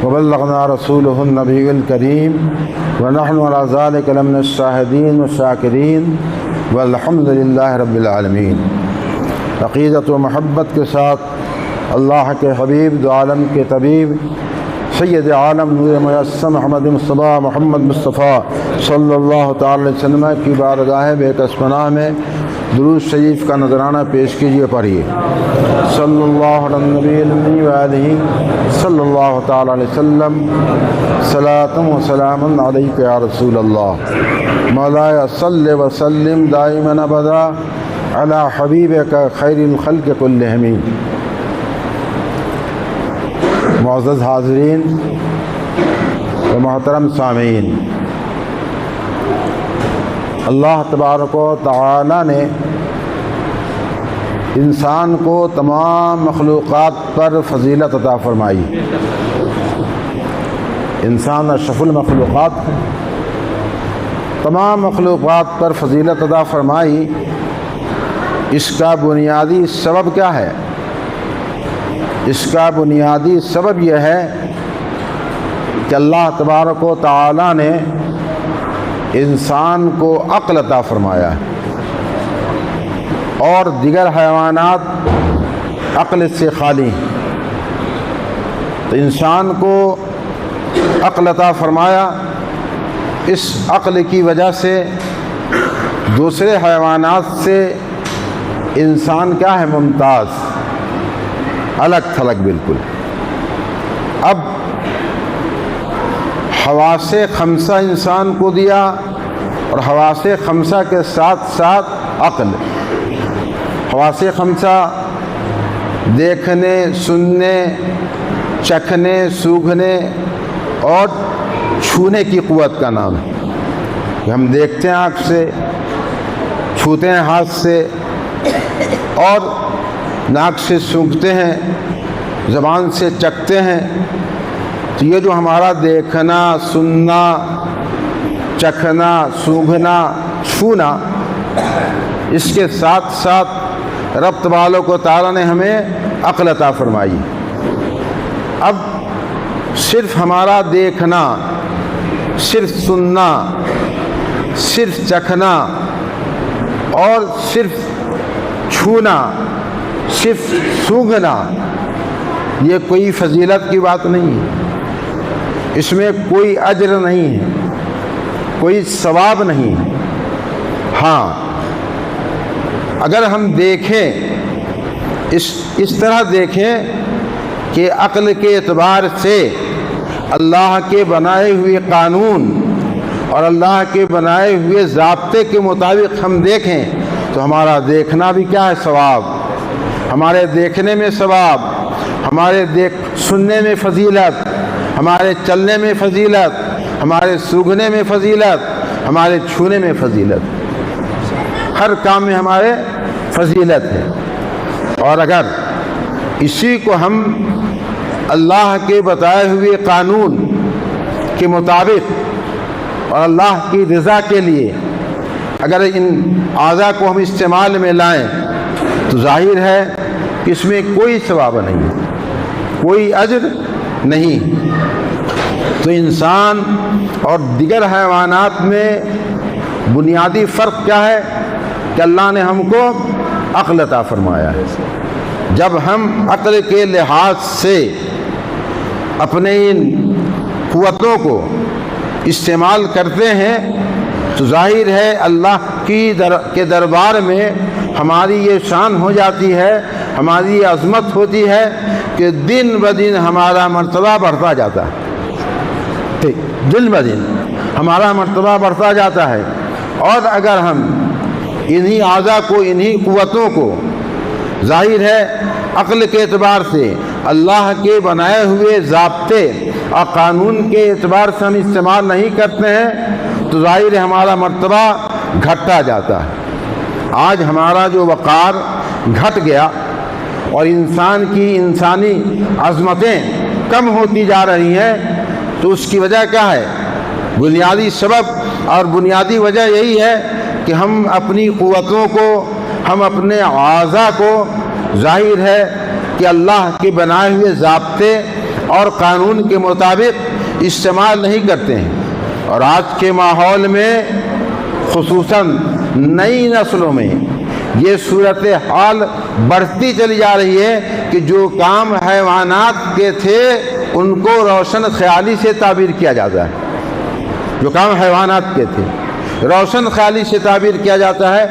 وبلغنا رسوله النبي الكريم ونحن على ذلك لمن الشاهدين والشاکرین والحمد للہ رب العالمین۔ عقیدت و محبت کے ساتھ اللہ کے حبیب دو عالم کے طبیب سید عالم نور میسر محمد مصطفیٰ محمد مصطفیٰ صلی اللہ تعالی علیہ وسلم کی بارگاہ بے کس پناہ میں درود شریف کا نذرانہ پیش کیجیے، پڑھیے صلی اللہ علی النبی الامی وآلہ صلی اللہ تعالی علیہ وسلم صلاۃ و سلام علیک یا رسول اللہ مولایا صلی وسلم دائما ابدا علی حبیبک خیر الخلق کلہم۔ معزز حاضرین و محترم سامعین، اللہ تبارک و تعالی نے انسان کو تمام مخلوقات پر فضیلت عطا فرمائی۔ انسان اشرف المخلوقات ہے، تمام مخلوقات پر فضیلت عطا فرمائی۔ اس کا بنیادی سبب کیا ہے؟ اس کا بنیادی سبب یہ ہے کہ اللہ تبارک و تعالی نے انسان کو عقل عطا فرمایا ہے، اور دیگر حیوانات عقل سے خالی ہیں، تو انسان کو عقل عطا فرمایا۔ اس عقل کی وجہ سے دوسرے حیوانات سے انسان کیا ہے؟ ممتاز، الگ تھلگ بالکل۔ اب حواس خمسہ انسان کو دیا، اور حواس خمسہ کے ساتھ ساتھ عقل۔ حواس خمسہ دیکھنے، سننے، چکھنے، سونگھنے اور چھونے کی قوت کا نام ہے کہ ہم دیکھتے ہیں آنکھ سے، چھوتے ہیں ہاتھ سے، اور ناک سے سونگھتے ہیں، زبان سے چکھتے ہیں۔ تو یہ جو ہمارا دیکھنا، سننا، چکھنا، سونگھنا، چھونا، اس کے ساتھ ساتھ رب تبارک و تعالیٰ نے ہمیں عقل عطا فرمائی۔ اب صرف ہمارا دیکھنا، صرف سننا، صرف چکھنا اور صرف چھونا، صرف سونگھنا، یہ کوئی فضیلت کی بات نہیں ہے، اس میں کوئی اجر نہیں ہے، کوئی ثواب نہیں ہے۔ ہاں، اگر ہم دیکھیں، اس طرح دیکھیں کہ عقل کے اعتبار سے اللہ کے بنائے ہوئے قانون اور اللہ کے بنائے ہوئے ضابطے کے مطابق ہم دیکھیں تو ہمارا دیکھنا بھی کیا ہے؟ ثواب۔ ہمارے دیکھنے میں ثواب، ہمارے سننے میں فضیلت، ہمارے چلنے میں فضیلت، ہمارے سونگھنے میں فضیلت، ہمارے چھونے میں فضیلت، ہر کام میں ہمارے فضیلت ہے۔ اور اگر اسی کو ہم اللہ کے بتائے ہوئے قانون کے مطابق اور اللہ کی رضا کے لیے اگر ان اعضاء کو ہم استعمال میں لائیں تو ظاہر ہے کہ اس میں کوئی ثواب نہیں، کوئی اجر نہیں۔ تو انسان اور دیگر حیوانات میں بنیادی فرق کیا ہے کہ اللہ نے ہم کو عقل عطا فرمایا ہے۔ جب ہم عقل کے لحاظ سے اپنے ان قوتوں کو استعمال کرتے ہیں تو ظاہر ہے اللہ کے دربار میں ہماری یہ شان ہو جاتی ہے، ہماری یہ عظمت ہوتی ہے کہ دن بدن ہمارا مرتبہ بڑھتا جاتا ہے، دن بدن ہمارا مرتبہ بڑھتا جاتا ہے۔ اور اگر ہم انہی اعضاء کو، انہی قوتوں کو ظاہر ہے عقل کے اعتبار سے اللہ کے بنائے ہوئے ضابطے اور قانون کے اعتبار سے ہم استعمال نہیں کرتے ہیں تو ظاہر ہے ہمارا مرتبہ گھٹتا جاتا ہے۔ آج ہمارا جو وقار گھٹ گیا اور انسان کی انسانی عظمتیں کم ہوتی جا رہی ہیں تو اس کی وجہ کیا ہے؟ بنیادی سبب اور بنیادی وجہ یہی ہے کہ ہم اپنی قوتوں کو، ہم اپنے اعضاء کو ظاہر ہے کہ اللہ کے بنائے ہوئے ضابطے اور قانون کے مطابق استعمال نہیں کرتے ہیں۔ اور آج کے ماحول میں خصوصاً نئی نسلوں میں یہ صورتحال بڑھتی چلی جا رہی ہے کہ جو کام حیوانات کے تھے ان کو روشن خیالی سے تعبیر کیا جاتا ہے۔ جو کام حیوانات کے تھے روشن خیالی سے تعبیر کیا جاتا ہے۔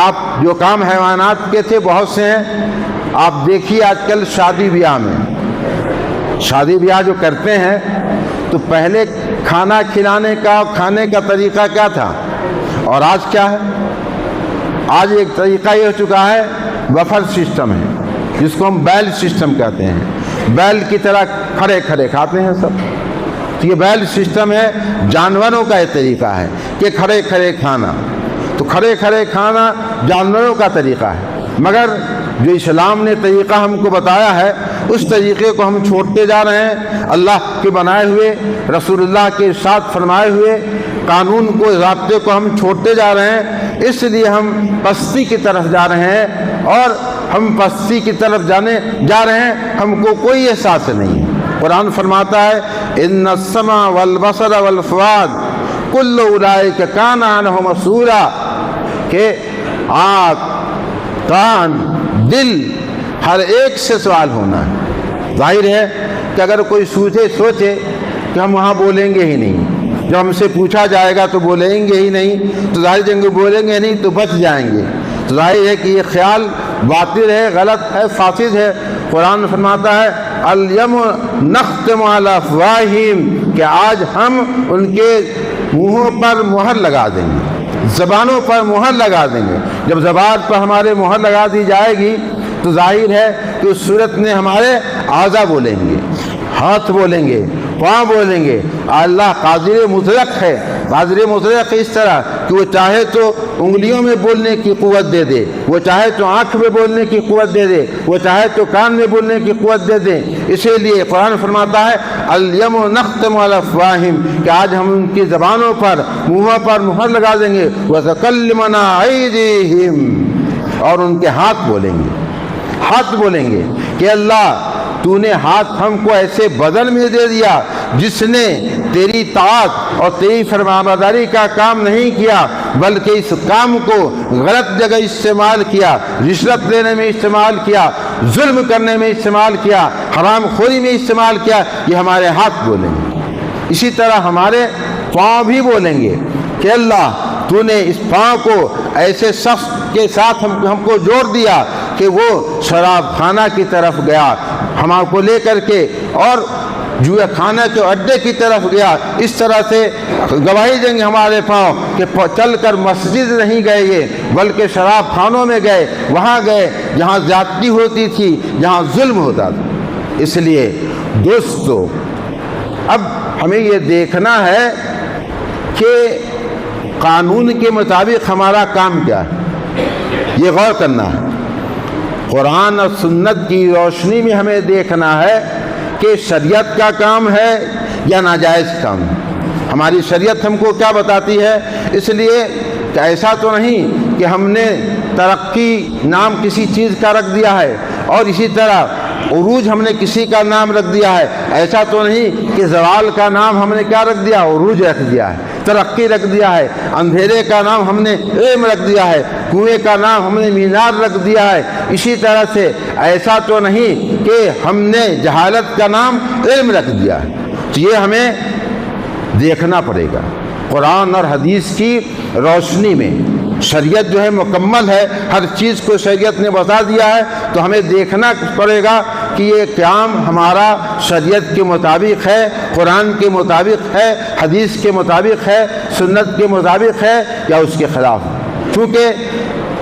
آپ جو کام حیوانات کے تھے بہت سے ہیں، آپ دیکھیے آج کل شادی بیاہ میں، شادی بیاہ جو کرتے ہیں تو پہلے کھانا کھلانے کا کھانے کا طریقہ کیا تھا اور آج کیا ہے؟ آج ایک طریقہ یہ ہو چکا ہے بفر سسٹم ہے، جس کو ہم بیل سسٹم کہتے ہیں۔ بیل کی طرح کھڑے کھڑے کھاتے ہیں سب، تو یہ بیل سسٹم ہے۔ جانوروں کا یہ طریقہ ہے کہ کھڑے کھڑے کھانا، تو کھڑے کھڑے کھانا جانوروں کا طریقہ ہے، مگر جو اسلام نے طریقہ ہم کو بتایا ہے اس طریقے کو ہم چھوڑتے جا رہے ہیں۔ اللہ کے بنائے ہوئے، رسول اللہ کے ارشاد فرمائے ہوئے قانون کو، ضابطے کو ہم چھوڑتے جا رہے ہیں، اس لیے ہم پستی کی طرف جا رہے ہیں، اور ہم پستی کی طرف جا رہے ہیں، ہم کو کوئی احساس نہیں ہے۔ قرآن فرماتا ہے ان السمع والبصر والفؤاد کل اولئک کان عنہ مسئولا، کہ آنکھ، کان، دل، ہر ایک سے سوال ہونا ہے۔ ظاہر ہے کہ اگر کوئی سوچے کہ ہم وہاں بولیں گے ہی نہیں، جب ہم سے پوچھا جائے گا تو بولیں گے ہی نہیں، تو ظاہر جنگ بولیں گے نہیں تو بچ جائیں گے، تو ظاہر ہے کہ یہ خیال باطل ہے، غلط ہے، فاسد ہے۔ قرآن فرماتا ہے الیوم نختم علی افواہہم، کہ آج ہم ان کے منہوں پر مہر لگا دیں گے، زبانوں پر مہر لگا دیں گے۔ جب زبان پر ہمارے مہر لگا دی جائے گی تو ظاہر ہے کہ اس صورت میں ہمارے اعضا بولیں گے، ہاتھ بولیں گے، پاؤں بولیں گے۔ اللہ قادر مطلق ہے، قادر مطلق اس طرح کہ وہ چاہے تو انگلیوں میں بولنے کی قوت دے دے، وہ چاہے تو آنکھ میں بولنے کی قوت دے دے، وہ چاہے تو کان میں بولنے کی قوت دے دے۔ اسی لیے قرآن فرماتا ہے الیوم نختم علی افواہہم، کہ آج ہم ان کی زبانوں پر، منہوں پر مہر لگا دیں گے، وتکلمنا ایدیہم، اور ان کے ہاتھ بولیں گے، ہاتھ بولیں گے کہ اللہ تو نے ہاتھ ہم کو ایسے بدن میں دے دیا جس نے تیری طاعت اور تیری فرمانبرداری کا کام نہیں کیا، بلکہ اس کام کو غلط جگہ استعمال کیا، رشوت لینے میں استعمال کیا، ظلم کرنے میں استعمال کیا، حرام خوری میں استعمال کیا۔ یہ ہمارے ہاتھ بولیں گے۔ اسی طرح ہمارے پاؤں بھی بولیں گے کہ اللہ تو نے اس پاؤں کو ایسے شخص کے ساتھ ہم کو جوڑ دیا کہ وہ شراب خانہ کی طرف گیا ہم کو لے کر کے، اور جوئے خانہ کے اڈے کی طرف گیا۔ اس طرح سے گواہی دیں گے ہمارے پاؤں کہ چل کر مسجد نہیں گئے یہ، بلکہ شراب خانوں میں گئے، وہاں گئے جہاں زیادتی ہوتی تھی، جہاں ظلم ہوتا تھا۔ اس لیے دوستو، اب ہمیں یہ دیکھنا ہے کہ قانون کے مطابق ہمارا کام کیا ہے، یہ غور کرنا ہے۔ قرآن اور سنت کی روشنی میں ہمیں دیکھنا ہے کہ شریعت کا کام ہے یا ناجائز کام ہے۔ ہماری شریعت ہم کو کیا بتاتی ہے؟ اس لیے کہ ایسا تو نہیں کہ ہم نے ترقی نام کسی چیز کا رکھ دیا ہے اور اسی طرح عروج ہم نے کسی کا نام رکھ دیا ہے۔ ایسا تو نہیں کہ زوال کا نام ہم نے کیا رکھ دیا؟ عروج رکھ دیا ہے، ترقی رکھ دیا ہے۔ اندھیرے کا نام ہم نے علم رکھ دیا ہے، کنویں کا نام ہم نے مینار رکھ دیا ہے۔ اسی طرح سے ایسا تو نہیں کہ ہم نے جہالت کا نام علم رکھ دیا ہے۔ تو یہ ہمیں دیکھنا پڑے گا قرآن اور حدیث کی روشنی میں۔ شریعت جو ہے مکمل ہے، ہر چیز کو شریعت نے بتا دیا ہے، تو ہمیں دیکھنا پڑے گا کہ یہ کام ہمارا شریعت کے مطابق ہے، قرآن کے مطابق ہے، حدیث کے مطابق ہے، سنت کے مطابق ہے یا اس کے خلاف ہے۔ چونکہ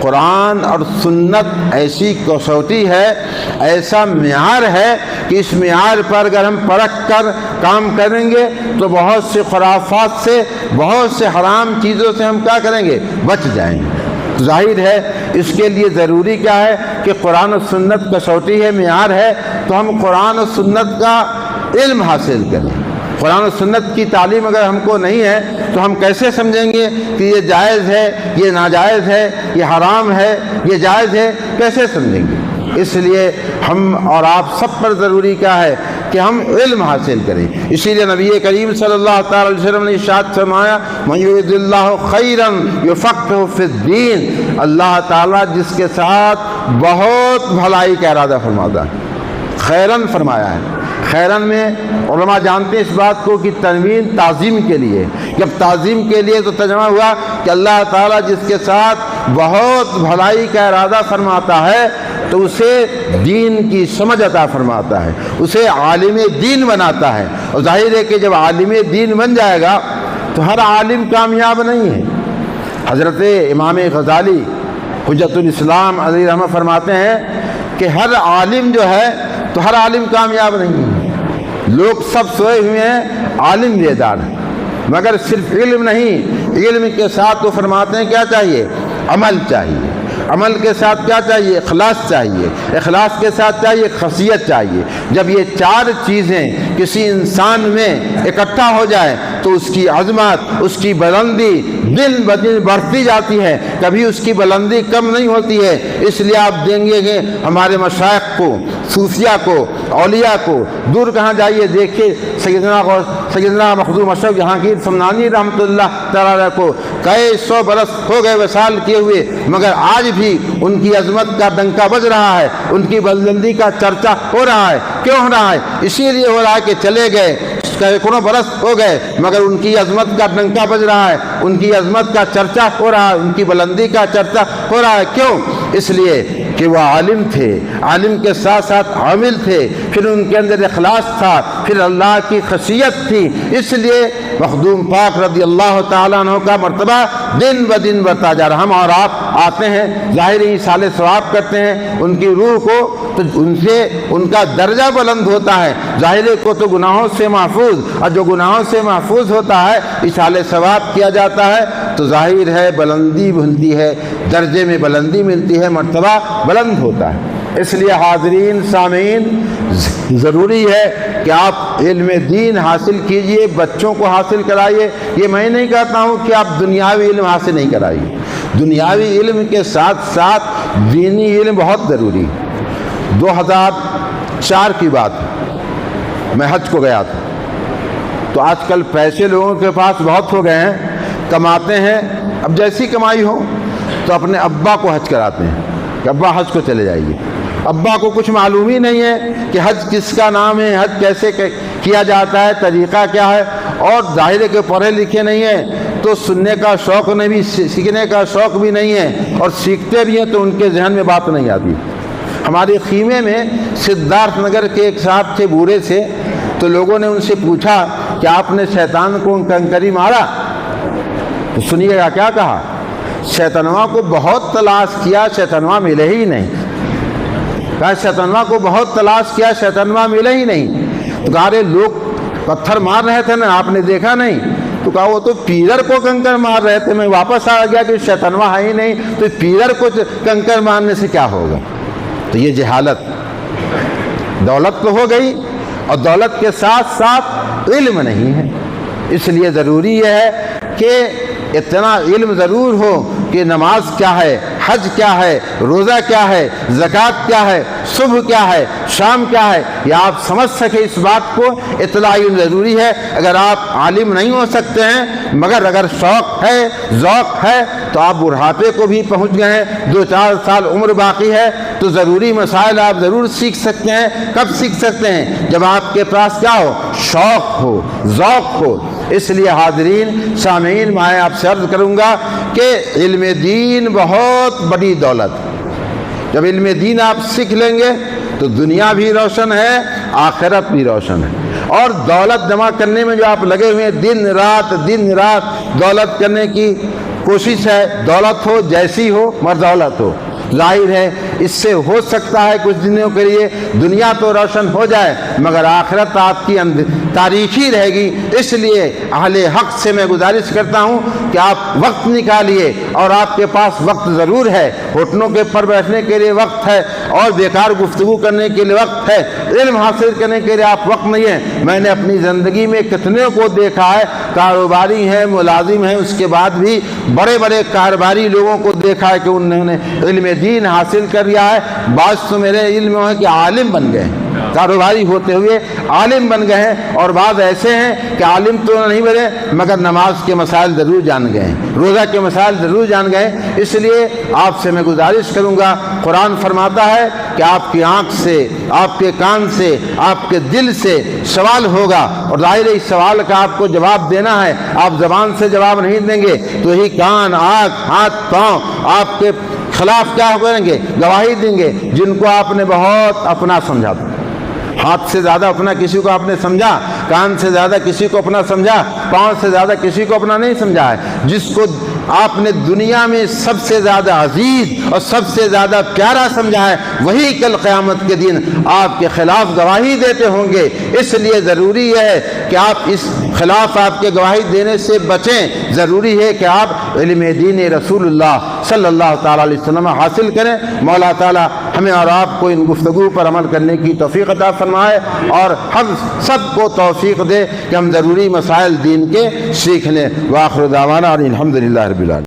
قرآن اور سنت ایسی کسوٹی ہے، ایسا معیار ہے کہ اس معیار پر اگر ہم پرکھ کر کام کریں گے تو بہت سے خرافات سے، بہت سے حرام چیزوں سے ہم کیا کریں گے؟ بچ جائیں گے۔ ظاہر ہے اس کے لیے ضروری کیا ہے کہ قرآن و سنت کسوٹی ہے، معیار ہے، تو ہم قرآن و سنت کا علم حاصل کریں۔ قرآن و سنت کی تعلیم اگر ہم کو نہیں ہے تو ہم کیسے سمجھیں گے کہ یہ جائز ہے، یہ ناجائز ہے، یہ حرام ہے، یہ جائز ہے؟ کیسے سمجھیں گے؟ اس لیے ہم اور آپ سب پر ضروری کیا ہے کہ ہم علم حاصل کریں۔ اسی لیے نبی کریم صلی اللہ تعالی علیہ وسلم نے ارشاد فرمایا من یرید اللہ خیرا یفقہہ فی الدین، اللہ تعالیٰ جس کے ساتھ بہت بھلائی کا ارادہ فرماتا ہے، خیرن فرمایا ہے۔ خیرن میں علماء جانتے ہیں اس بات کو کہ تنوین تعظیم کے لیے، جب تعظیم کے لیے تو ترجمہ ہوا کہ اللہ تعالیٰ جس کے ساتھ بہت بھلائی کا ارادہ فرماتا ہے تو اسے دین کی سمجھ عطا فرماتا ہے، اسے عالم دین بناتا ہے۔ اور ظاہر ہے کہ جب عالم دین بن جائے گا تو ہر عالم کامیاب نہیں ہے۔ حضرت امام غزالی حجت الاسلام علیہ رحمہ فرماتے ہیں کہ ہر عالم جو ہے تو ہر عالم کامیاب نہیں ہے۔ لوگ سب سوئے ہوئے ہیں، عالم بیدار ہیں، مگر صرف علم نہیں، علم کے ساتھ تو فرماتے ہیں کیا چاہیے؟ عمل چاہیے۔ عمل کے ساتھ کیا چاہیے؟ اخلاص چاہیے۔ اخلاص کے ساتھ چاہیے خشیت چاہیے۔ جب یہ چار چیزیں کسی انسان میں اکٹھا ہو جائے تو اس کی عظمت، اس کی بلندی دن بدن بڑھتی جاتی ہے، کبھی اس کی بلندی کم نہیں ہوتی ہے۔ اس لیے آپ دیں گے کہ ہمارے مشائخ کو، صوفیہ کو، اولیاء کو، دور کہاں جائیے دیکھیے سیدنا مخدوم اشرف جہانگیر سمنانی رحمۃ اللہ تعالیٰ کو کئی سو برس ہو گئے وصال کیے ہوئے، مگر آج بھی ان کی عظمت کا ڈنکا بج رہا ہے، ان کی بلندی کا چرچا ہو رہا ہے۔ کیوں ہو رہا ہے؟ اسی لیے ہو رہا ہے کہ چلے گئے سینکڑوں برس ہو گئے مگر ان کی عظمت کا ڈنکا بج رہا ہے، ان کی عظمت کا چرچا ہو رہا ہے، ان کی بلندی کا چرچا ہو رہا ہے۔ کیوں؟ اس لیے کہ وہ عالم تھے، عالم کے ساتھ ساتھ عامل تھے، پھر ان کے اندر اخلاص تھا، پھر اللہ کی خشیت تھی۔ اس لیے مخدوم پاک رضی اللہ تعالیٰ عنہ کا مرتبہ دن بدن بڑھتا جا رہا۔ ہم اور آپ آتے ہیں ظاہر ہی اصالہ ثواب کرتے ہیں ان کی روح کو، تو ان سے ان کا درجہ بلند ہوتا ہے، ظاہر کو تو گناہوں سے محفوظ، اور جو گناہوں سے محفوظ ہوتا ہے اصالہ ثواب کیا جاتا ہے تو ظاہر ہے بلندی ملتی ہے، درجے میں بلندی ملتی ہے، مرتبہ بلند ہوتا ہے۔ اس لیے حاضرین سامعین ضروری ہے کہ آپ علم دین حاصل کیجئے، بچوں کو حاصل کرائیے۔ یہ میں نہیں کہتا ہوں کہ آپ دنیاوی علم حاصل نہیں کرائیے، دنیاوی علم کے ساتھ ساتھ دینی علم بہت ضروری ہے۔ 2004 کی بات ہے، میں حج کو گیا تھا، تو آج کل پیسے لوگوں کے پاس بہت ہو گئے ہیں، کماتے ہیں، اب جیسی کمائی ہو تو اپنے ابا کو حج کراتے ہیں کہ ابا حج کو چلے جائیے۔ ابا کو کچھ معلوم ہی نہیں ہے کہ حج کس کا نام ہے، حج کیسے کیا جاتا ہے، طریقہ کیا ہے، اور ظاہر ہے کہ پڑھے لکھے نہیں ہیں تو سننے کا شوق نہیں بھی، سیکھنے کا شوق بھی نہیں ہے، اور سیکھتے بھی ہیں تو ان کے ذہن میں بات نہیں آتی۔ ہمارے خیمے میں سدھارتھ نگر کے ایک صاحب تھے بوڑھے سے، تو لوگوں نے ان سے پوچھا کہ آپ نے شیطان کو کنکری مارا؟ تو سنیے گا کیا کہا، شیطانوا کو بہت تلاش کیا، شیطانوا ملے ہی نہیں۔ کہا شیطانوا کو بہت تلاش کیا، شیطانوا ملے ہی نہیں۔ تو کہا رہے لوگ پتھر مار رہے تھے نا، آپ نے دیکھا نہیں؟ تو کہا وہ تو پیرر کو کنکر مار رہے تھے، میں واپس آ گیا کہ شیطانوا ہے ہی نہیں، تو پیرر کو کنکر مارنے سے کیا ہوگا؟ تو یہ جہالت، دولت تو ہو گئی اور دولت کے ساتھ ساتھ علم نہیں ہے۔ اس لیے ضروری یہ ہے کہ اتنا علم ضرور ہو کہ نماز کیا ہے، حج کیا ہے، روزہ کیا ہے، زکوٰۃ کیا ہے، صبح کیا ہے، شام کیا ہے، یہ آپ سمجھ سکے اس بات کو، اتنا علم ضروری ہے۔ اگر آپ عالم نہیں ہو سکتے ہیں مگر اگر شوق ہے، ذوق ہے، تو آپ بڑھاپے کو بھی پہنچ گئے ہیں، 2-4 سال عمر باقی ہے تو ضروری مسائل آپ ضرور سیکھ سکتے ہیں۔ کب سیکھ سکتے ہیں؟ جب آپ کے پاس کیا ہو، شوق ہو، ذوق ہو۔ اس لیے حاضرین سامعین میں آپ سے عرض کروں گا کہ علم دین بہت بڑی دولت، جب علم دین آپ سیکھ لیں گے تو دنیا بھی روشن ہے، آخرت بھی روشن ہے۔ اور دولت جمع کرنے میں جو آپ لگے ہوئے ہیں، دن رات دولت کرنے کی کوشش ہے، دولت ہو جیسی ہو مگر دولت ہو، ظاہر ہے اس سے ہو سکتا ہے کچھ دنوں کے لیے دنیا تو روشن ہو جائے مگر آخرت آپ کی تاریخی رہے گی۔ اس لیے اہل حق سے میں گزارش کرتا ہوں کہ آپ وقت نکالیے، اور آپ کے پاس وقت ضرور ہے، ہوٹلوں کے پر بیٹھنے کے لیے وقت ہے، اور بیکار گفتگو کرنے کے لیے وقت ہے، علم حاصل کرنے کے لیے آپ وقت نہیں ہے۔ میں نے اپنی زندگی میں کتنے کو دیکھا ہے، کاروباری ہیں، ملازم ہیں، اس کے بعد بھی بڑے بڑے کاروباری لوگوں کو دیکھا ہے کہ انہوں نے علم دین حاصل کر لیا ہے، بعض تو میرے علم ہے کہ عالم بن گئے، کاروباری ہوتے ہوئے عالم بن گئے ہیں، اور بعض ایسے ہیں کہ عالم تو نہیں بنے مگر نماز کے مسائل ضرور جان گئے ہیں، روزہ کے مسائل ضرور جان گئے ہیں۔ اس لیے آپ سے میں گزارش کروں گا، قرآن فرماتا ہے کہ آپ کی آنکھ سے، آپ کے کان سے، آپ کے دل سے سوال ہوگا، اور ظاہر ہے اس سوال کا آپ کو جواب دینا ہے۔ آپ زبان سے جواب نہیں دیں گے تو ہی کان، آنکھ، ہاتھ، پاؤں آپ کے خلاف کیا کریں گے؟ گواہی دیں گے، جن کو آپ نے بہت اپنا سمجھا تھا۔ ہاتھ سے زیادہ اپنا کسی کو آپ نے سمجھا، کان سے زیادہ کسی کو اپنا سمجھا، پاؤں سے زیادہ کسی کو اپنا نہیں سمجھا ہے۔ جس کو آپ نے دنیا میں سب سے زیادہ عزیز اور سب سے زیادہ پیارا سمجھا ہے، وہی کل قیامت کے دن آپ کے خلاف گواہی دیتے ہوں گے۔ اس لیے ضروری ہے کہ آپ اس خلاف آپ کے گواہی دینے سے بچیں۔ ضروری ہے کہ آپ علم دین رسول اللہ صلی اللہ تعالیٰ علیہ وسلم حاصل کریں۔ مولا تعالیٰ ہمیں اور آپ کو ان گفتگو پر عمل کرنے کی توفیق عطا فرمائے، اور ہم سب کو توفیق دے کہ ہم ضروری مسائل دین کے سیکھ لیں۔ وآخر دعوانا الحمدللہ رب العالمین۔